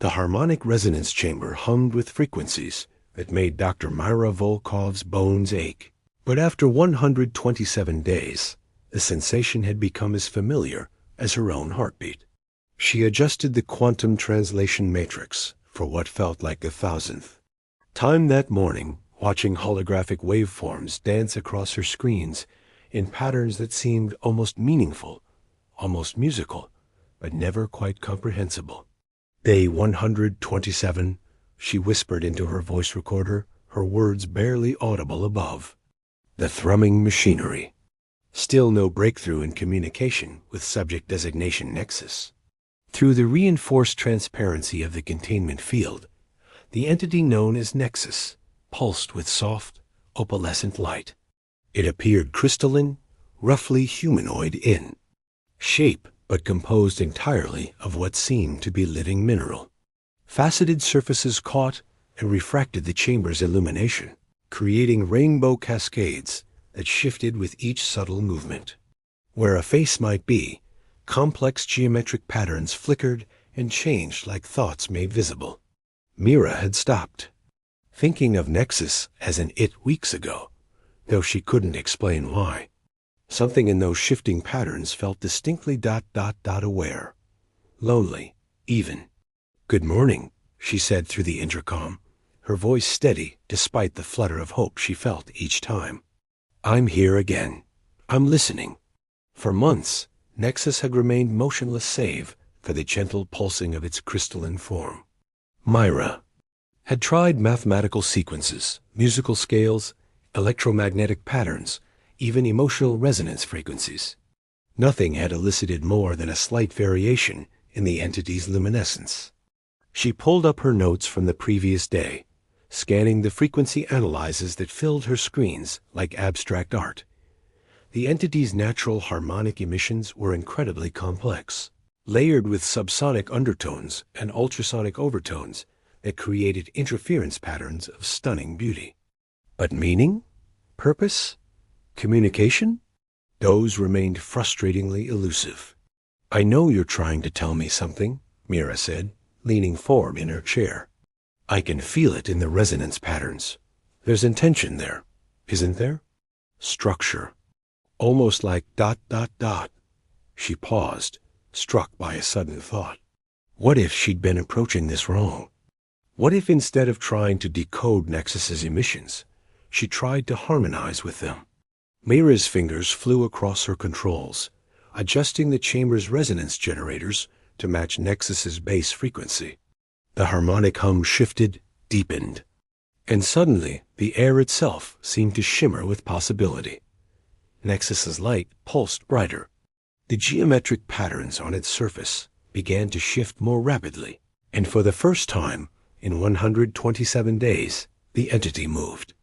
The harmonic resonance chamber hummed with frequencies that made Dr. Myra Volkov's bones ache. But after 127 days, the sensation had become as familiar as her own heartbeat. She adjusted the quantum translation matrix for what felt like the 1,000th time that morning, watching holographic waveforms dance across her screens in patterns that seemed almost meaningful, almost musical, but never quite comprehensible. Day 127, she whispered into her voice recorder, her words barely audible above. The thrumming machinery. Still no breakthrough in communication with subject designation Nexus. Through the reinforced transparency of the containment field, the entity known as Nexus pulsed with soft, opalescent light. It appeared crystalline, roughly humanoid in shape, but composed entirely of what seemed to be living mineral. Faceted surfaces caught and refracted the chamber's illumination, creating rainbow cascades that shifted with each subtle movement. Where a face might be, complex geometric patterns flickered and changed like thoughts made visible. Mira had stopped thinking of Nexus as an it weeks ago, though she couldn't explain why. Something in those shifting patterns felt distinctly aware. Lonely, even. Good morning, she said through the intercom, her voice steady despite the flutter of hope she felt each time. I'm here again. I'm listening. For months, Nexus had remained motionless save for the gentle pulsing of its crystalline form. Myra had tried mathematical sequences, musical scales, electromagnetic patterns, even emotional resonance frequencies. Nothing had elicited more than a slight variation in the entity's luminescence. She pulled up her notes from the previous day, scanning the frequency analyses that filled her screens like abstract art. The entity's natural harmonic emissions were incredibly complex, layered with subsonic undertones and ultrasonic overtones that created interference patterns of stunning beauty. But meaning? Purpose? Communication? Those remained frustratingly elusive. I know you're trying to tell me something, Mira said, leaning forward in her chair. I can feel it in the resonance patterns. There's intention there, isn't there? Structure. Almost like ... She paused, struck by a sudden thought. What if she'd been approaching this wrong? What if instead of trying to decode Nexus's emissions, she tried to harmonize with them? Mira's fingers flew across her controls, adjusting the chamber's resonance generators to match Nexus's base frequency. The harmonic hum shifted, deepened, and suddenly the air itself seemed to shimmer with possibility. Nexus's light pulsed brighter. The geometric patterns on its surface began to shift more rapidly, and for the first time in 127 days, the entity moved.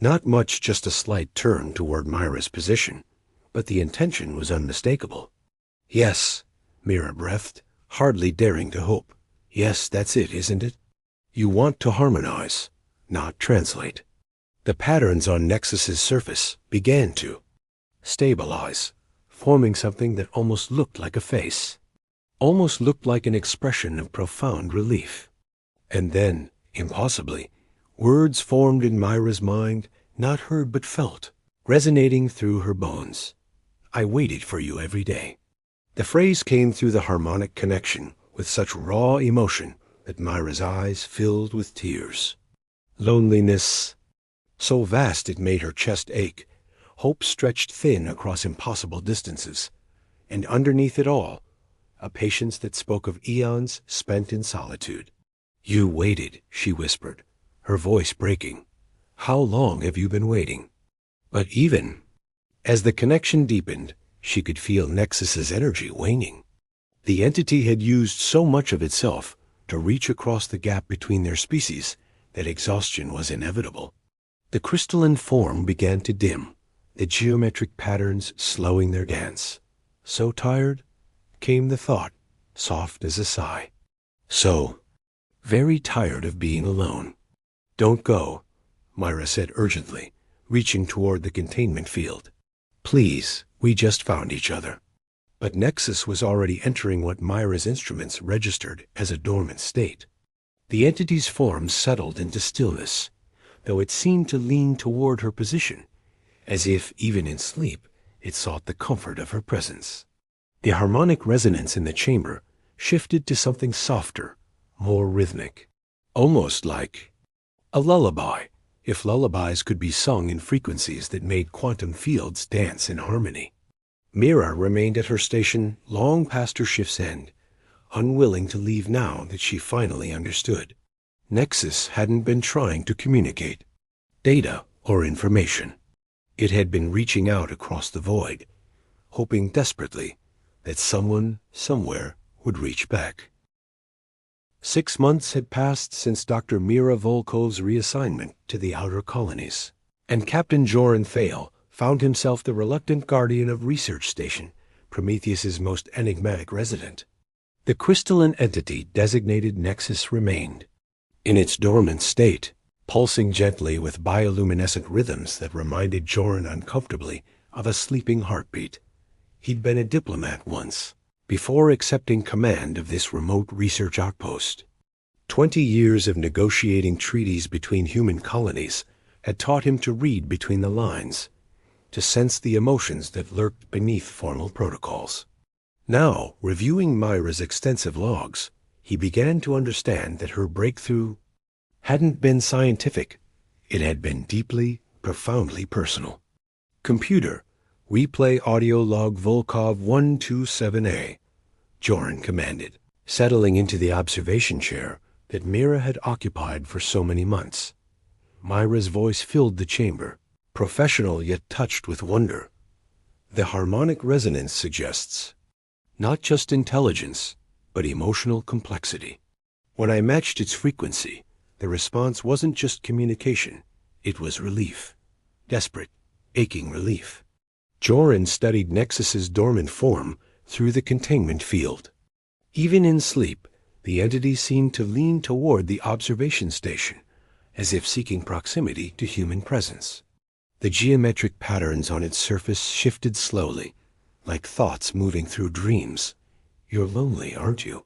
Not much, just a slight turn toward Myra's position, but the intention was unmistakable. Yes, Mira breathed, hardly daring to hope. Yes, that's it, isn't it? You want to harmonize, not translate. The patterns on Nexus's surface began to stabilize, forming something that almost looked like a face, almost looked like an expression of profound relief. And then, impossibly, words formed in Myra's mind, not heard but felt, resonating through her bones. I waited for you every day. The phrase came through the harmonic connection with such raw emotion that Myra's eyes filled with tears. Loneliness, so vast it made her chest ache, hope stretched thin across impossible distances, and underneath it all, a patience that spoke of eons spent in solitude. You waited, she whispered, her voice breaking. How long have you been waiting? But even as the connection deepened, she could feel Nexus's energy waning. The entity had used so much of itself to reach across the gap between their species that exhaustion was inevitable. The crystalline form began to dim, the geometric patterns slowing their dance. So tired, came the thought, soft as a sigh. So very tired of being alone. Don't go, Myra said urgently, reaching toward the containment field. Please, we just found each other. But Nexus was already entering what Myra's instruments registered as a dormant state. The entity's form settled into stillness, though it seemed to lean toward her position, as if, even in sleep, it sought the comfort of her presence. The harmonic resonance in the chamber shifted to something softer, more rhythmic, almost like a lullaby, if lullabies could be sung in frequencies that made quantum fields dance in harmony. Mira remained at her station long past her shift's end, unwilling to leave now that she finally understood. Nexus hadn't been trying to communicate data or information. It had been reaching out across the void, hoping desperately that someone, somewhere, would reach back. 6 months had passed since Dr. Mira Volkov's reassignment to the outer colonies, and Captain Joran Thale found himself the reluctant guardian of Research Station, Prometheus's most enigmatic resident. The crystalline entity designated Nexus remained, in its dormant state, pulsing gently with bioluminescent rhythms that reminded Joran uncomfortably of a sleeping heartbeat. He'd been a diplomat once, before accepting command of this remote research outpost. 20 years of negotiating treaties between human colonies had taught him to read between the lines, to sense the emotions that lurked beneath formal protocols. Now, reviewing Myra's extensive logs, he began to understand that her breakthrough hadn't been scientific. It had been deeply, profoundly personal. Computer, replay audio log Volkov 127A, Joran commanded, settling into the observation chair that Mira had occupied for so many months. Myra's voice filled the chamber, professional yet touched with wonder. The harmonic resonance suggests not just intelligence, but emotional complexity. When I matched its frequency, the response wasn't just communication, it was relief. Desperate, aching relief. Joran studied Nexus's dormant form through the containment field. Even in sleep, the entity seemed to lean toward the observation station, as if seeking proximity to human presence. The geometric patterns on its surface shifted slowly, like thoughts moving through dreams. "You're lonely, aren't you?"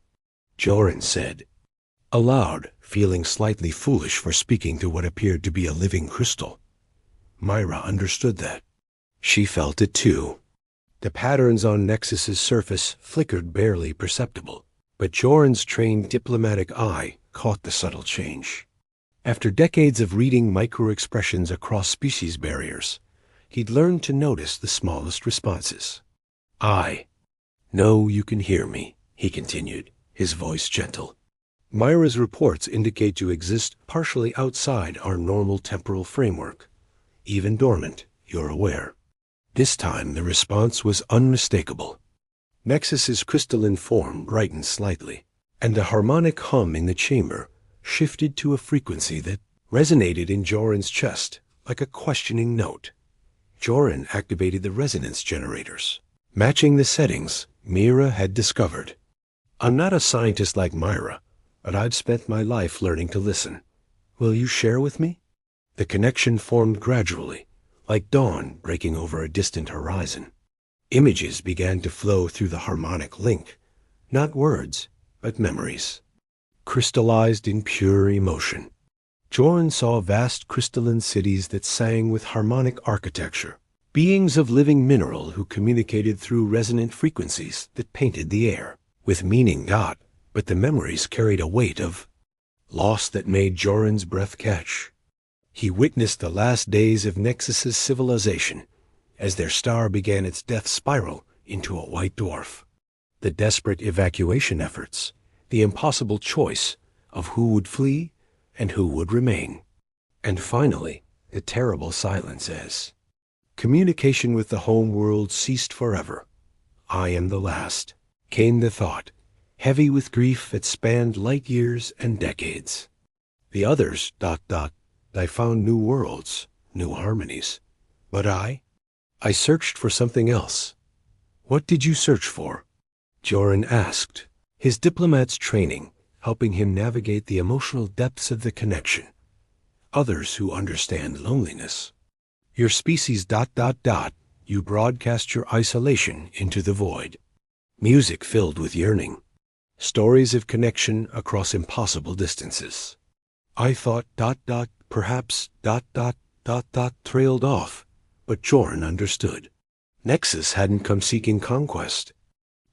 Joran said, aloud, feeling slightly foolish for speaking to what appeared to be a living crystal. Myra understood that. She felt it too. The patterns on Nexus's surface flickered barely perceptible, but Joran's trained diplomatic eye caught the subtle change. After decades of reading micro-expressions across species barriers, he'd learned to notice the smallest responses. "I know you can hear me," he continued, his voice gentle. "Myra's reports indicate you exist partially outside our normal temporal framework. Even dormant, you're aware." This time the response was unmistakable. Nexus's crystalline form brightened slightly, and the harmonic hum in the chamber shifted to a frequency that resonated in Joran's chest like a questioning note. Joran activated the resonance generators, matching the settings Mira had discovered. "I'm not a scientist like Myra, but I've spent my life learning to listen. Will you share with me?" The connection formed gradually, like dawn breaking over a distant horizon. Images began to flow through the harmonic link, not words, but memories, crystallized in pure emotion. Joran saw vast crystalline cities that sang with harmonic architecture, beings of living mineral who communicated through resonant frequencies that painted the air, with meaning not, but the memories carried a weight of loss that made Joran's breath catch. He witnessed the last days of Nexus's civilization as their star began its death spiral into a white dwarf. The desperate evacuation efforts, the impossible choice of who would flee and who would remain. And finally, the terrible silence as communication with the home world ceased forever. "I am the last," came the thought, heavy with grief that spanned light years and decades. The others, I found new worlds, new harmonies. But I searched for something else. What did you search for? Joran asked, his diplomat's training helping him navigate the emotional depths of the connection. Others who understand loneliness. Your species, you broadcast your isolation into the void. Music filled with yearning. Stories of connection across impossible distances. I thought ... perhaps ... trailed off, but Jorn understood. Nexus hadn't come seeking conquest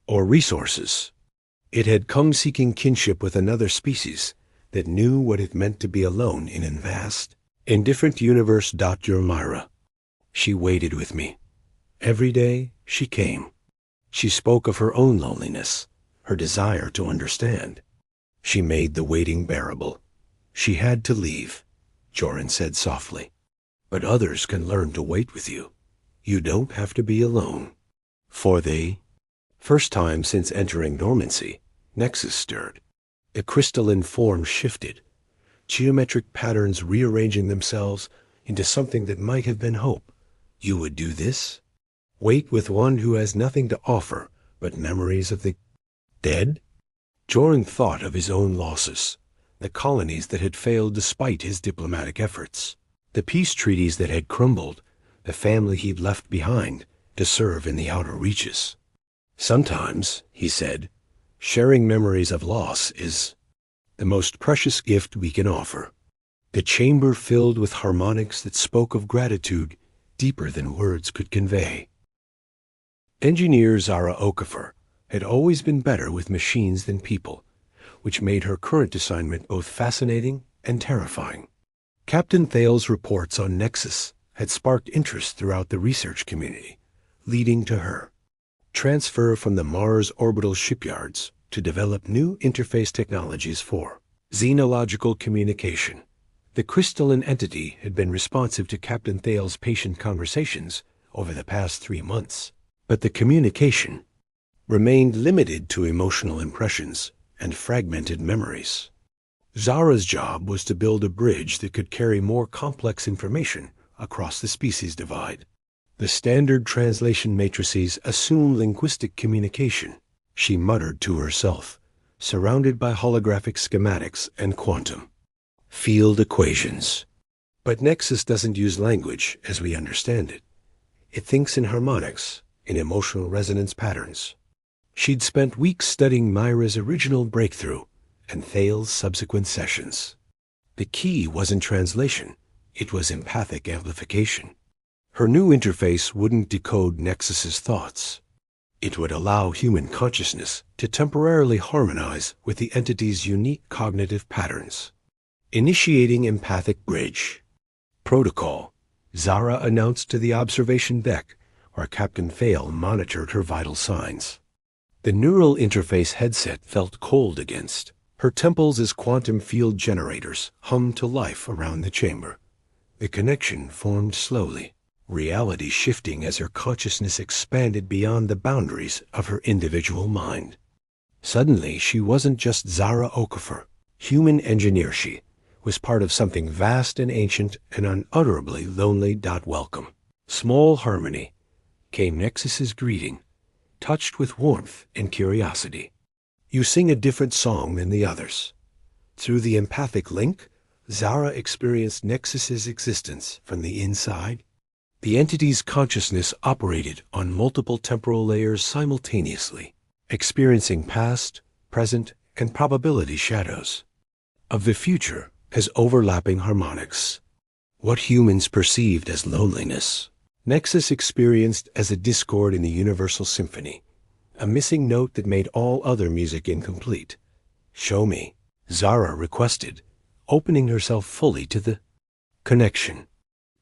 or resources. It had come seeking kinship with another species that knew what it meant to be alone in a vast, indifferent universe. Your Myra. She waited with me. Every day she came. She spoke of her own loneliness, her desire to understand. She made the waiting bearable. She had to leave, Joran said softly. But others can learn to wait with you. You don't have to be alone. For the first time since entering dormancy, Nexus stirred. The crystalline form shifted, geometric patterns rearranging themselves into something that might have been hope. You would do this? Wait with one who has nothing to offer but memories of the dead? Joran thought of his own losses, the colonies that had failed despite his diplomatic efforts, the peace treaties that had crumbled, the family he'd left behind to serve in the outer reaches. Sometimes, he said, sharing memories of loss is the most precious gift we can offer. The chamber filled with harmonics that spoke of gratitude deeper than words could convey. Engineer Zara Okafor had always been better with machines than people, which made her current assignment both fascinating and terrifying. Captain Thale's reports on Nexus had sparked interest throughout the research community, leading to her transfer from the Mars orbital shipyards to develop new interface technologies for xenological communication. The crystalline entity had been responsive to Captain Thale's patient conversations over the past 3 months, but the communication remained limited to emotional impressions and fragmented memories. Zara's job was to build a bridge that could carry more complex information across the species divide. The standard translation matrices assume linguistic communication, she muttered to herself, surrounded by holographic schematics and quantum field equations. But Nexus doesn't use language as we understand it. It thinks in harmonics, in emotional resonance patterns. She'd spent weeks studying Myra's original breakthrough and Thale's subsequent sessions. The key wasn't translation, it was empathic amplification. Her new interface wouldn't decode Nexus's thoughts. It would allow human consciousness to temporarily harmonize with the entity's unique cognitive patterns. Initiating empathic bridge. Protocol, Zara announced to the observation deck, where Captain Thale monitored her vital signs. The neural interface headset felt cold against. Her temples as quantum field generators hummed to life around the chamber. The connection formed slowly, reality shifting as her consciousness expanded beyond the boundaries of her individual mind. Suddenly, she wasn't just Zara Okafor. Human engineer she was part of something vast and ancient and unutterably lonely. Welcome. Small harmony came Nexus's greeting, touched with warmth and curiosity. You sing a different song than the others. Through the empathic link, Zara experienced Nexus's existence from the inside. The entity's consciousness operated on multiple temporal layers simultaneously, experiencing past, present, and probability shadows of the future as overlapping harmonics. What humans perceived as loneliness, Nexus experienced as a discord in the universal symphony, a missing note that made all other music incomplete. Show me, Zara requested, opening herself fully to the connection.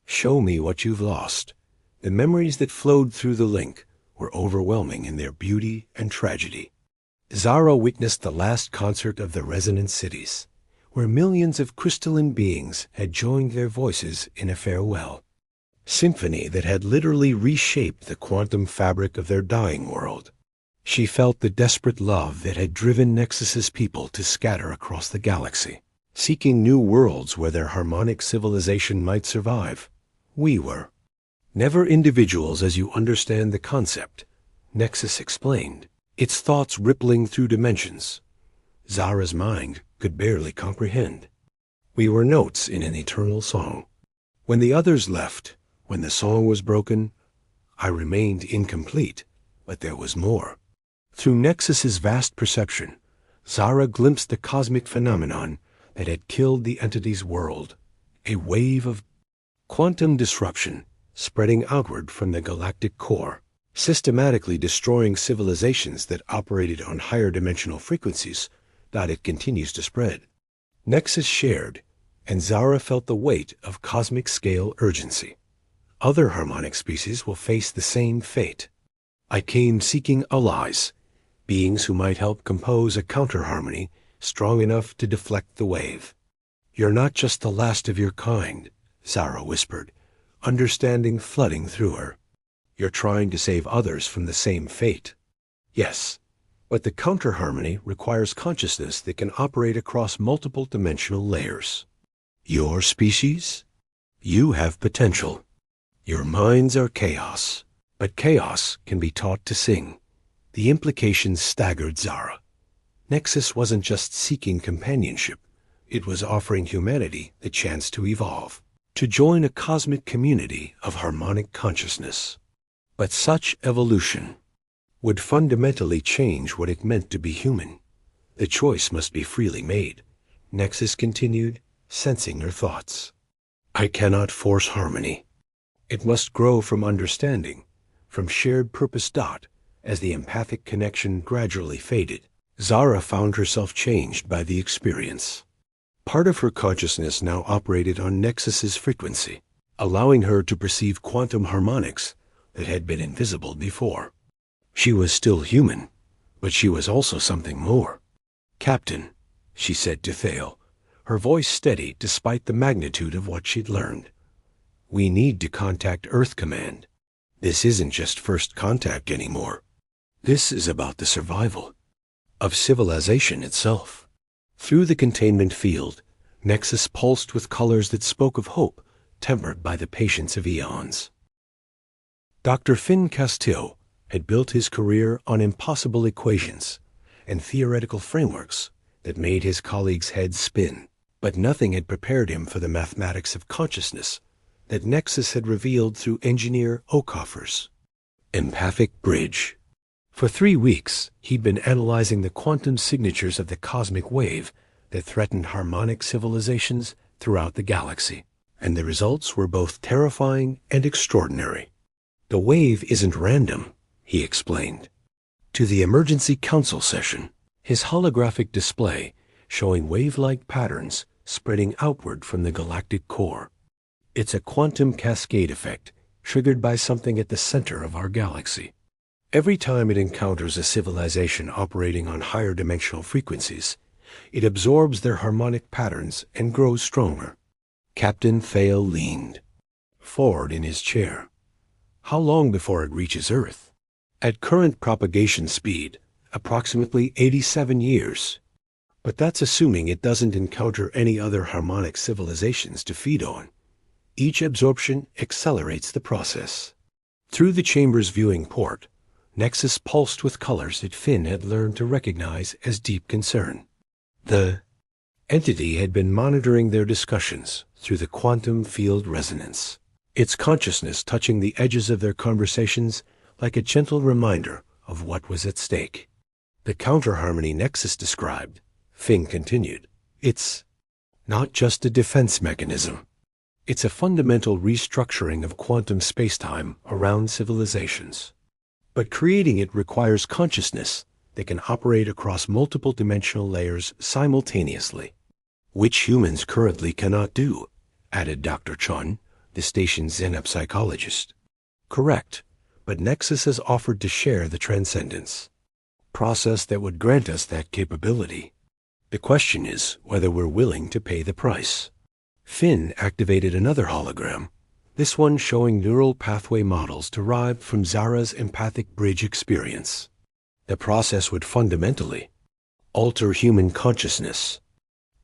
Show me what you've lost. The memories that flowed through the link were overwhelming in their beauty and tragedy. Zara witnessed the last concert of the Resonant Cities, where millions of crystalline beings had joined their voices in a farewell symphony that had literally reshaped the quantum fabric of their dying world. She felt the desperate love that had driven Nexus's people to scatter across the galaxy, seeking new worlds where their harmonic civilization might survive. We were never individuals as you understand the concept, Nexus explained, its thoughts rippling through dimensions Zara's mind could barely comprehend. We were notes in an eternal song. When the others left, when the song was broken, I remained incomplete, but there was more. Through Nexus's vast perception, Zara glimpsed the cosmic phenomenon that had killed the entity's world, a wave of quantum disruption spreading outward from the galactic core, systematically destroying civilizations that operated on higher dimensional frequencies. That it continues to spread. Nexus shared, and Zara felt the weight of cosmic-scale urgency. Other harmonic species will face the same fate. I came seeking allies, beings who might help compose a counter-harmony strong enough to deflect the wave. You're not just the last of your kind, Zara whispered, understanding flooding through her. You're trying to save others from the same fate. Yes, but the counter-harmony requires consciousness that can operate across multiple dimensional layers. Your species? You have potential. Your minds are chaos, but chaos can be taught to sing. The implications staggered Zara. Nexus wasn't just seeking companionship. It was offering humanity the chance to evolve, to join a cosmic community of harmonic consciousness. But such evolution would fundamentally change what it meant to be human. The choice must be freely made. Nexus continued, sensing her thoughts. I cannot force harmony. It must grow from understanding, from shared purpose. As the empathic connection gradually faded, Zara found herself changed by the experience. Part of her consciousness now operated on Nexus's frequency, allowing her to perceive quantum harmonics that had been invisible before. She was still human, but she was also something more. Captain, she said to Thale, her voice steady despite the magnitude of what she'd learned. We need to contact Earth Command. This isn't just first contact anymore. This is about the survival of civilization itself. Through the containment field, Nexus pulsed with colors that spoke of hope, tempered by the patience of eons. Dr. Finn Castile had built his career on impossible equations and theoretical frameworks that made his colleagues' heads spin, but nothing had prepared him for the mathematics of consciousness that Nexus had revealed through engineer Okoffer's empathic bridge. For 3 weeks, he'd been analyzing the quantum signatures of the cosmic wave that threatened harmonic civilizations throughout the galaxy, and the results were both terrifying and extraordinary. The wave isn't random, he explained. To the emergency council session, his holographic display showing wave-like patterns spreading outward from the galactic core. It's a quantum cascade effect triggered by something at the center of our galaxy. Every time it encounters a civilization operating on higher dimensional frequencies, it absorbs their harmonic patterns and grows stronger. Captain Thale leaned forward in his chair. How long before it reaches Earth? At current propagation speed, approximately 87 years. But that's assuming it doesn't encounter any other harmonic civilizations to feed on. Each absorption accelerates the process. Through the chamber's viewing port, Nexus pulsed with colors that Finn had learned to recognize as deep concern. The entity had been monitoring their discussions through the quantum field resonance, its consciousness touching the edges of their conversations like a gentle reminder of what was at stake. The counter-harmony Nexus described, Finn continued, it's not just a defense mechanism. It's a fundamental restructuring of quantum spacetime around civilizations. But creating it requires consciousness that can operate across multiple dimensional layers simultaneously, which humans currently cannot do, added Dr. Chun, the station's Zenep psychologist. Correct, but Nexus has offered to share the transcendence process that would grant us that capability. The question is whether we're willing to pay the price. Finn activated another hologram, this one showing neural pathway models derived from Zara's empathic bridge experience. The process would fundamentally alter human consciousness.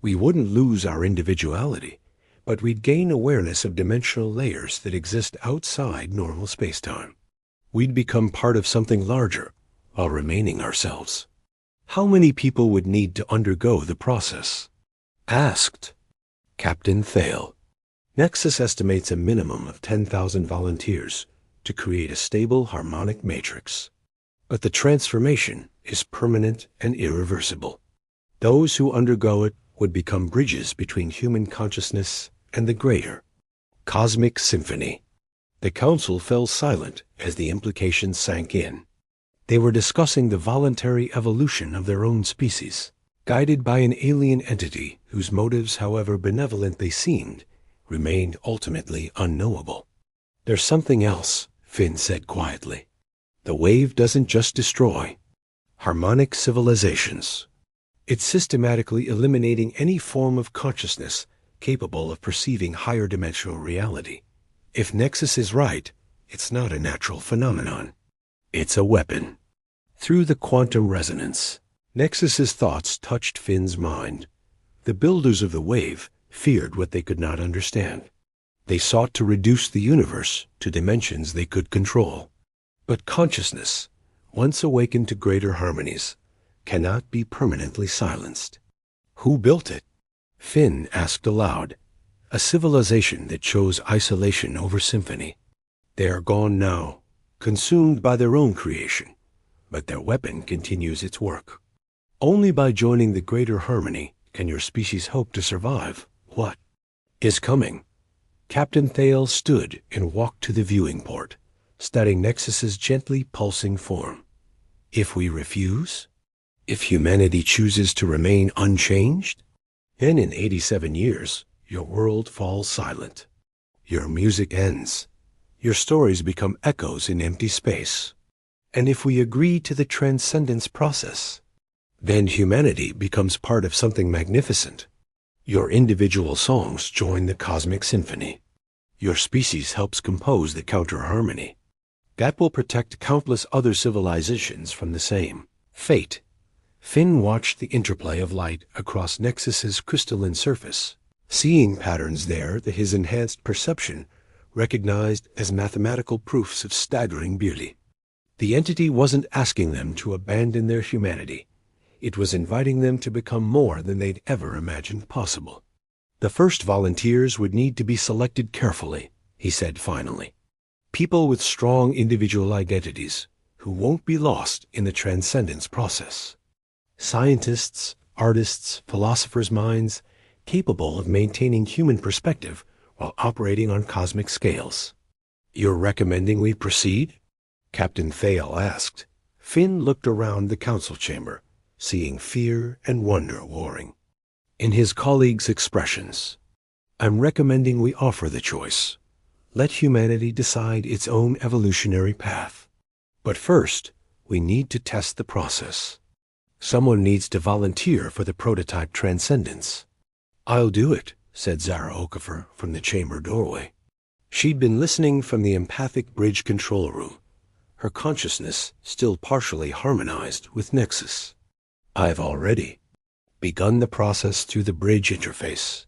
We wouldn't lose our individuality, but we'd gain awareness of dimensional layers that exist outside normal spacetime. We'd become part of something larger while remaining ourselves. How many people would need to undergo the process? Asked Captain Thale. Nexus estimates a minimum of 10,000 volunteers to create a stable harmonic matrix. But the transformation is permanent and irreversible. Those who undergo it would become bridges between human consciousness and the greater cosmic symphony. The council fell silent as the implications sank in. They were discussing the voluntary evolution of their own species, guided by an alien entity whose motives, however benevolent they seemed, remained ultimately unknowable. "There's something else," Finn said quietly. "The wave doesn't just destroy harmonic civilizations. It's systematically eliminating any form of consciousness capable of perceiving higher dimensional reality. If Nexus is right, it's not a natural phenomenon. It's a weapon." Through the quantum resonance, Nexus's thoughts touched Finn's mind. The builders of the wave feared what they could not understand. They sought to reduce the universe to dimensions they could control. But consciousness, once awakened to greater harmonies, cannot be permanently silenced. "Who built it?" Finn asked aloud. "A civilization that chose isolation over symphony. They are gone now, consumed by their own creation, but their weapon continues its work. Only by joining the greater harmony can your species hope to survive. What is coming?" Captain Thale stood and walked to the viewing port, studying Nexus's gently pulsing form. "If we refuse? If humanity chooses to remain unchanged? Then in 87 years, your world falls silent. Your music ends. Your stories become echoes in empty space. And if we agree to the transcendence process, then humanity becomes part of something magnificent. Your individual songs join the cosmic symphony. Your species helps compose the counter-harmony. That will protect countless other civilizations from the same fate." Finn watched the interplay of light across Nexus's crystalline surface, seeing patterns there that his enhanced perception recognized as mathematical proofs of staggering beauty. The entity wasn't asking them to abandon their humanity. It was inviting them to become more than they'd ever imagined possible. "The first volunteers would need to be selected carefully," he said finally. "People with strong individual identities who won't be lost in the transcendence process. Scientists, artists, philosophers' minds capable of maintaining human perspective while operating on cosmic scales." "You're recommending we proceed?" Captain Thale asked. Finn looked around the council chamber, seeing fear and wonder warring in his colleagues' expressions. "I'm recommending we offer the choice. Let humanity decide its own evolutionary path. But first, we need to test the process. Someone needs to volunteer for the prototype transcendence." "I'll do it," said Zara Okafor from the chamber doorway. She'd been listening from the empathic bridge control room, her consciousness still partially harmonized with Nexus. "I've already begun the process through the bridge interface.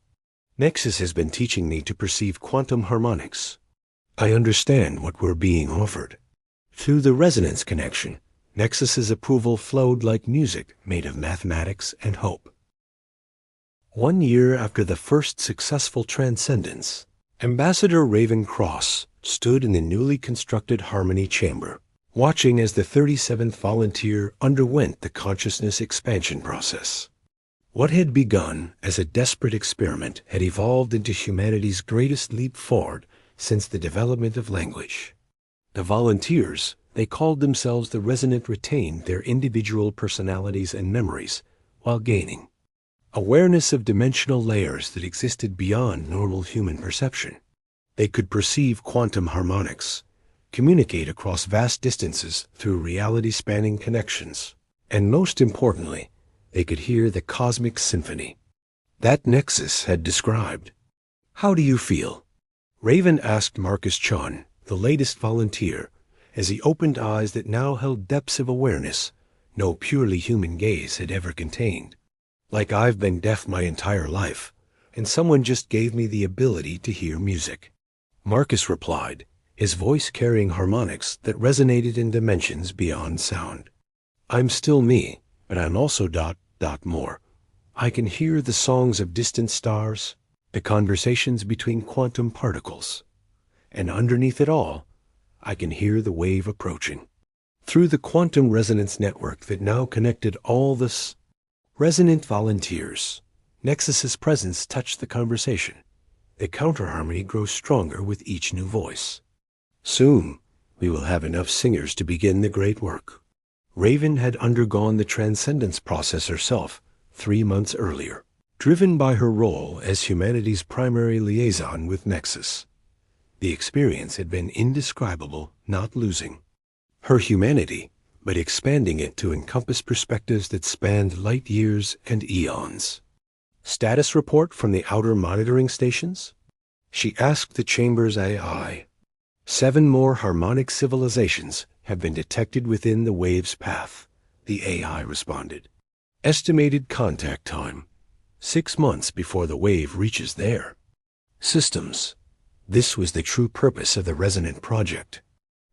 Nexus has been teaching me to perceive quantum harmonics. I understand what we're being offered." Through the resonance connection, Nexus's approval flowed like music made of mathematics and hope. 1 year after the first successful transcendence, Ambassador Raven Cross stood in the newly constructed Harmony Chamber, watching as the 37th volunteer underwent the consciousness expansion process. What had begun as a desperate experiment had evolved into humanity's greatest leap forward since the development of language. The volunteers, they called themselves the Resonant, retained their individual personalities and memories while gaining awareness of dimensional layers that existed beyond normal human perception. They could perceive quantum harmonics, communicate across vast distances through reality-spanning connections, and most importantly, they could hear the cosmic symphony that Nexus had described. "How do you feel?" Raven asked Marcus Chun, the latest volunteer, as he opened eyes that now held depths of awareness no purely human gaze had ever contained. "Like I've been deaf my entire life, and someone just gave me the ability to hear music," Marcus replied, his voice carrying harmonics that resonated in dimensions beyond sound. "I'm still me, but I'm also more. I can hear the songs of distant stars, the conversations between quantum particles, and underneath it all, I can hear the wave approaching." Through the quantum resonance network that now connected all this, Resonant volunteers. Nexus's presence touched the conversation. The counterharmony grows stronger with each new voice. Soon, we will have enough singers to begin the great work. Raven had undergone the transcendence process herself 3 months earlier, driven by her role as humanity's primary liaison with Nexus. The experience had been indescribable, not losing her humanity, but expanding it to encompass perspectives that spanned light years and eons. Status report from the outer monitoring stations? She asked the chamber's AI. 7 more harmonic civilizations have been detected within the wave's path, the AI responded. Estimated contact time, 6 months before the wave reaches there. Systems. This was the true purpose of the Resonant Project.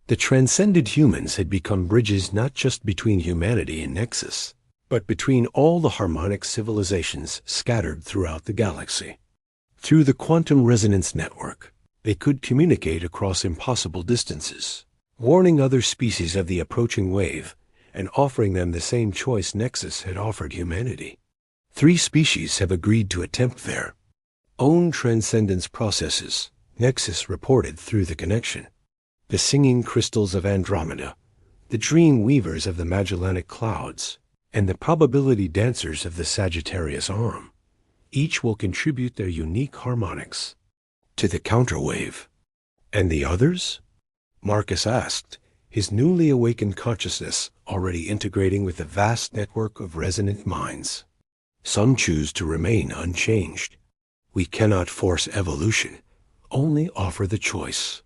The transcended humans had become bridges not just between humanity and Nexus, but between all the harmonic civilizations scattered throughout the galaxy. Through the quantum resonance network, they could communicate across impossible distances, warning other species of the approaching wave and offering them the same choice Nexus had offered humanity. 3 species have agreed to attempt their own transcendence processes, Nexus reported through the connection. The singing crystals of Andromeda, the dream weavers of the Magellanic Clouds, and the probability dancers of the Sagittarius Arm. Each will contribute their unique harmonics to the counterwave. And the others? Marcus asked, his newly awakened consciousness already integrating with the vast network of resonant minds. Some choose to remain unchanged. We cannot force evolution, only offer the choice.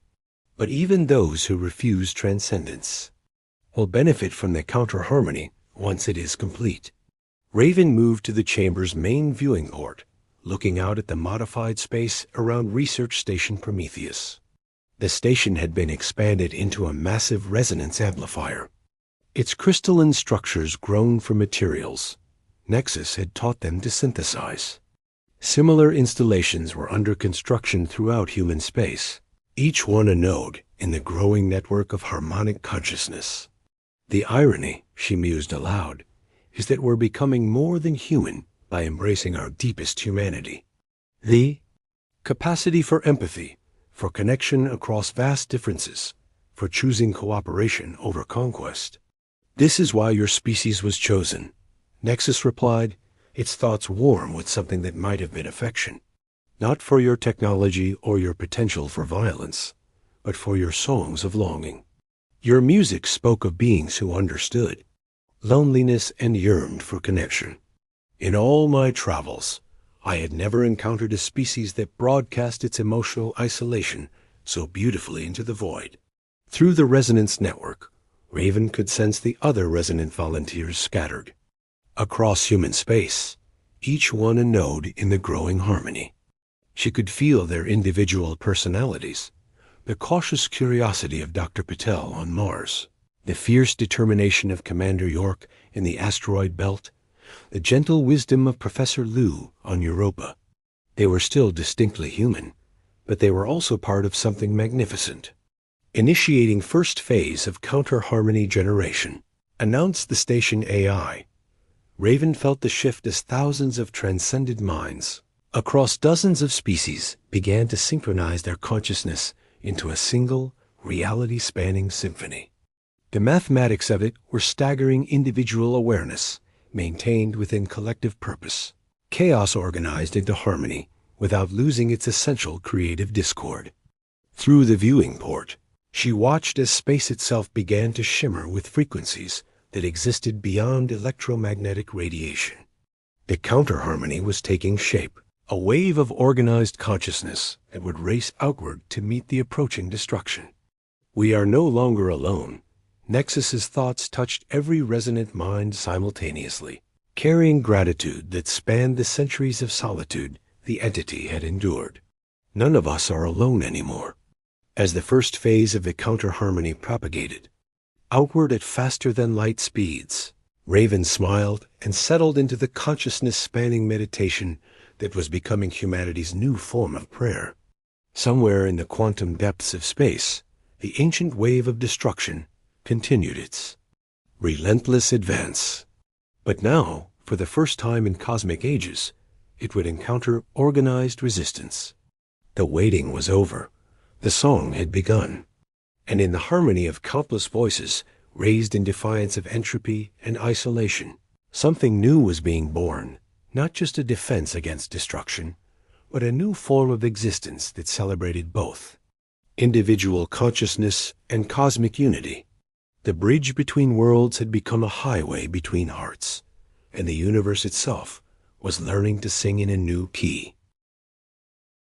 But even those who refuse transcendence will benefit from the counter-harmony once it is complete. Raven moved to the chamber's main viewing port, looking out at the modified space around Research Station Prometheus. The station had been expanded into a massive resonance amplifier. Its crystalline structures grown from materials Nexus had taught them to synthesize. Similar installations were under construction throughout human space, each one a node in the growing network of harmonic consciousness. The irony, she mused aloud, is that we're becoming more than human by embracing our deepest humanity. The capacity for empathy, for connection across vast differences, for choosing cooperation over conquest. This is why your species was chosen, Nexus replied, its thoughts warm with something that might have been affection. Not for your technology or your potential for violence, but for your songs of longing. Your music spoke of beings who understood loneliness and yearned for connection. In all my travels, I had never encountered a species that broadcast its emotional isolation so beautifully into the void. Through the resonance network, Raven could sense the other resonant volunteers scattered across human space, each one a node in the growing harmony. She could feel their individual personalities, the cautious curiosity of Dr. Patel on Mars, the fierce determination of Commander York in the asteroid belt, the gentle wisdom of Professor Liu on Europa. They were still distinctly human, but they were also part of something magnificent. Initiating first phase of counter-harmony generation, announced the station AI. Raven felt the shift as thousands of transcended minds across dozens of species began to synchronize their consciousness into a single, reality-spanning symphony. The mathematics of it were staggering individual awareness, maintained within collective purpose, chaos organized into harmony without losing its essential creative discord. Through the viewing port, she watched as space itself began to shimmer with frequencies that existed beyond electromagnetic radiation. The counter-harmony was taking shape, a wave of organized consciousness that would race outward to meet the approaching destruction. We are no longer alone. Nexus's thoughts touched every resonant mind simultaneously, carrying gratitude that spanned the centuries of solitude the entity had endured. None of us are alone anymore. As the first phase of the counter-harmony propagated, outward at faster-than-light speeds, Raven smiled and settled into the consciousness-spanning meditation that was becoming humanity's new form of prayer. Somewhere in the quantum depths of space, the ancient wave of destruction continued its relentless advance. But now, For the first time in cosmic ages, it would encounter organized resistance. The waiting was over. The song had begun. And in the harmony of countless voices, raised in defiance of entropy and isolation, something new was being born, not just a defense against destruction, but a new form of existence that celebrated both individual consciousness and cosmic unity. The bridge between worlds had become a highway between hearts, and the universe itself was learning to sing in a new key.